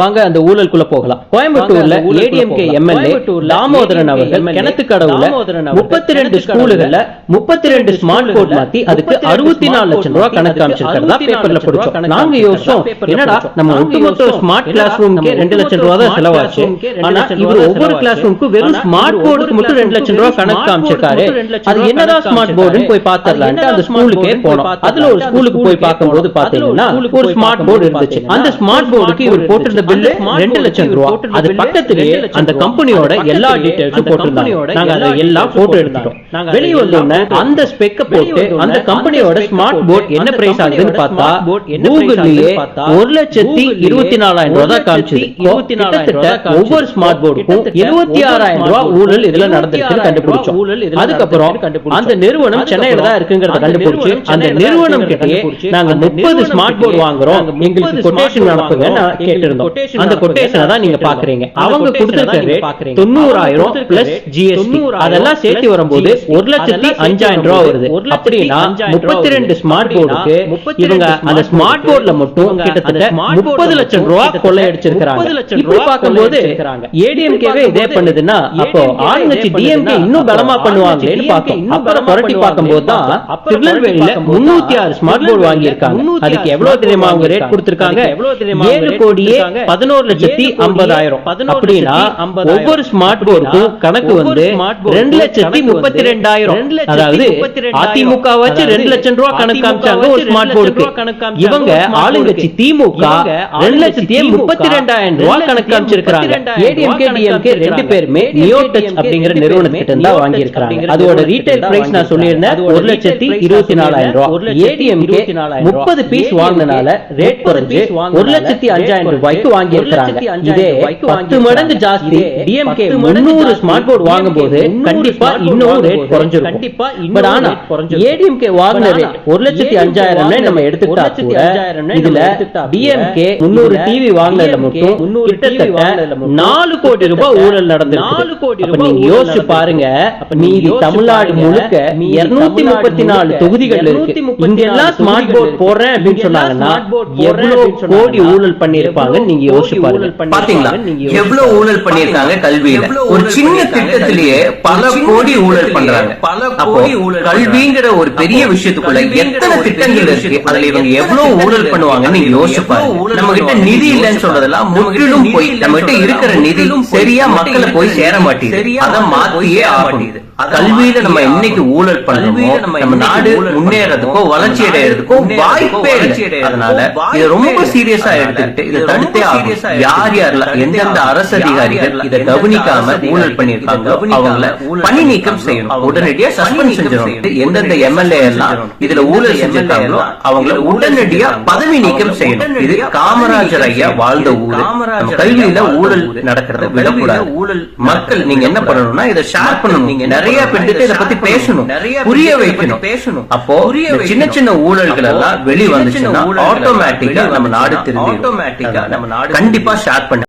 வாங்க அந்த ஊழலுக்குள்ள போகலாம். கோயம்புத்தூர்ல ஏடிஎம்கே எம்எல்ஏ தாமோதரன் அவர்கள் கிணத்துக்கடவுல 32 ஸ்கூலுகள்ல 32 ஸ்மார்ட் போர்ட் மாத்தி அதுக்கு 64 லட்சம் ரூபாய் கணக்கு காமிச்சிருக்கிறதா பேப்பர்ல படிச்சோம். நாங்க யோசிச்சோம், என்னடா நம்ம ஒட்டுமொத்த ஸ்மார்ட் கிளாஸ் ரூமுக்கே 2 லட்சம் ரூபாய் தான் செலவாச்சு, ஆனா இவர் ஒவ்வொரு கிளாஸ் ரூமுக்கு வெறும் ஸ்மார்ட் போர்டுக்கு மட்டும் 2 லட்சம் ரூபாய் கணக்கு காமிச்சிருக்காரு. அது என்னடா ஸ்மார்ட் போர்டுன்னு போய் பார்த்தரலான்ட்டு அந்த ஸ்கூலுக்கே போனோம். அதுல ஒரு ஸ்கூலுக்கு போய் பார்க்கும்போது பாத்தீங்கன்னா ஒரு ஸ்மார்ட் போர்டு இருந்துச்சு. அந்த ஸ்மார்ட் போர்டுக்கு இவர் போட்டிருந்த பில்லு 2 லட்சம் ரூபாய். அது பக்கத்திலேயே அந்த கம்பெனியோட எல்லா டீடைல்ஸும் போட்டிருந்தாங்க. நாங்க அதை எல்லாம் போட்டோ எடுத்துட்டோம். வெளிய வந்தோடனே அந்த ஸ்பெக்க போட்டு அந்த கம்பெனியோட ஸ்மார்ட் போர்ட் என்ன பிரைஸ் ஆகுதுன்னு பார்த்தா கூகுள்லயே 1,24,000 ரூபாய் தான் காமிச்சது. கிட்டத்தட்ட ஒவ்வொரு ஸ்மார்ட் போர்டுக்கும் 76,000 ரூபாய் ஊழல் இதுல நடந்திருக்குன்னு கண்டுபிடிச்சோம். அதுக்கப்புறம் அந்த நிறுவனம் சென்னையில தான் இருக்குங்கிறத கண்டுபிடிச்சு அந்த நிறுவனம் கிட்டயே நாங்க 30 ஸ்மார்ட் போர்டு வாங்குறோம், எங்களுக்கு கொட்டேஷன் அனுப்புங்க கேட்டிருந்தோம். அந்த கொட்டேஷனை தான் நீங்க பாக்குறீங்க. அவங்க கொடுத்திருக்க ரேட் 90,000 பிளஸ் ஜிஎஸ்டி. அதெல்லாம் சேர்த்து வரும்போது 1,05,000 ரூபாய் வருது. அப்படின்னா 32 ஸ்மார்ட் போர்டுக்கு இவங்க அந்த ஸ்மார்ட் போர்டுல மட்டும் கிட்டத்தட்ட 30 லட்சம் ரூபாய் கொள்ளையடிச்சிருக்காங்க. இப்படி பார்க்கும்போது ஏடிஎம்கேவே இதே பண்ணுதுன்னா அப்போ ஆளுங்கட்சி டிஎம்கே இன்னும் பலமா பண்ணுவாங்களேன்னு பார்த்தோம். அப்புறம் புரட்டி பார்க்கும்போது தான் திருநெல்வேலியில 306 ஸ்மார்ட் போர்டு வாங்கியிருக்காங்க. அதுக்கு எவ்வளவு தெரியுமா அவங்க ரேட் கொடுத்திருக்காங்க? 7,11,50,000. அப்படின்னா ஒவ்வொரு ஸ்மார்ட் போர்டுக்கும் கணக்கு வந்து 2,32,000. அதாவது அதிமுக வச்சு 2 லட்சம் ரூபாய் கணக்கு காமிச்சாங்க ஒரு ஸ்மார்ட் போர்டுக்கு. இவங்க ஆளுங்கட்சி திமுக 2,32,000 ரூபாய் கணக்கு காமிச்சிருக்காங்க. ஏடிஎம்கே டிஎம்கே ரெண்டு பேருமே நியோடெச் அப்படிங்கிற நிறுவனத்திட்ட இருந்தா வாங்கி இருக்காங்க. அதோட ரீட்டைல் பிரைஸ் நான் சொல்லியிருந்தேன் 1,24,000 ரூபாய். ஏடிஎம்கே 30 பீஸ் வாங்கினால ரேட் குறைஞ்சு 1,05,000 ரூபாய்க்கு வாங்கி இருக்காங்க. இதே 10 மடங்கு ஜாஸ்தி டிஎம்கே 300 ஸ்மார்ட் போர்டு வாங்கும்போது கண்டிப்பா இன்னும் ரேட் குறைஞ்சிருக்கும். பட் ஆனா ஏடிஎம்கே வாங்குன ரேட் 1,05,000 நம்ம எடுத்துக்கிட்டா கூட இதுல டிஎம்கே 300 டிவி வாங்குனதுல மட்டும் கிட்டத்தட்ட 4 கோடி ரூபாய் ஊழல் நடந்திருக்கு. நீங்க யோசிச்சு பாருங்க, மீதி தமிழ்நாடு முழுக்க 234 தொகுதிகள் இருக்கு. இங்க எல்லாம் ஸ்மார்ட் போர்டு போடுறேன் அப்படின்னு சொன்னாங்கன்னா எவ்வளவு கோடி ஊழல் பண்ணிருப்பாங்க நீங்க யோசிச்சு பாருங்க. பாத்தீங்களா எவ்வளவு ஊழல் பண்ணிருக்காங்க கல்வியில? ஒரு சின்ன திட்டத்திலேயே பல கோடி ஊழல் பண்றாங்க. அப்போ கல்விங்கிற ஒரு பெரிய விஷயத்துக்குள்ள எத்தனை திட்டங்கள் இருக்கு, அதுல இவங்க எவ்வளவு ஊழல் பண்ணுவாங்கன்னு நீங்க யோசிச்சு பாருங்க. நம்ம கிட்ட நிதி இல்லைன்னு சொல்றதெல்லாம் முற்றிலும் போய் நம்ம கிட்ட இருக்கிற நிதி சரியா மக்களை போய் சேர மாட்டேங்குது. அதை மாத்தியே ஆகணும். கல்வியில நம்ம இன்னைக்கு ஊழல் பண்ணணுமோ நம்ம நாடு முன்னேறதுக்கோ வளர்ச்சி அடைறதுக்கோ வாய்ப்பே இல்லை. அதனால இதை ரொம்ப சீரியஸா எடுத்துக்கிட்டு இதை தடுத்தே ஆகும். யார் யாரெல்லாம் எந்தெந்த அரசு அதிகாரிகள் இதை கவனிக்காம ஊழல் பண்ணிருக்காங்க அவங்கள பணி நீக்கம் செய்யணும், உடனடியா சஸ்பெண்ட் செஞ்சிடணும். எந்தெந்த எம்எல்ஏ எல்லாம் இதுல ஊழல் செஞ்சிருக்காங்களோ அவங்கள உடனடியா பதவி நீக்கம் செய்யணும். இது காமராஜர் ஐயா வாழ்ந்த ஊர். கல்வியில ஊழல் நடக்கிறத விடக்கூடாது. ஊழல் மக்கள் நீங்க என்ன பண்ணணும்னா இதை ஷேர் பண்ணணும். நீங்க நிறைய பேருக்கு இதை பத்தி பேசணும், புரிய வைக்கணும், பேசணும். அப்போ சின்ன சின்ன ஊழல்கள் எல்லாம் வெளி வந்துச்சுன்னா ஆட்டோமேட்டிக்கா நம்ம நாடு திரும்பி கண்டிப்பா ஷேர் பண்ண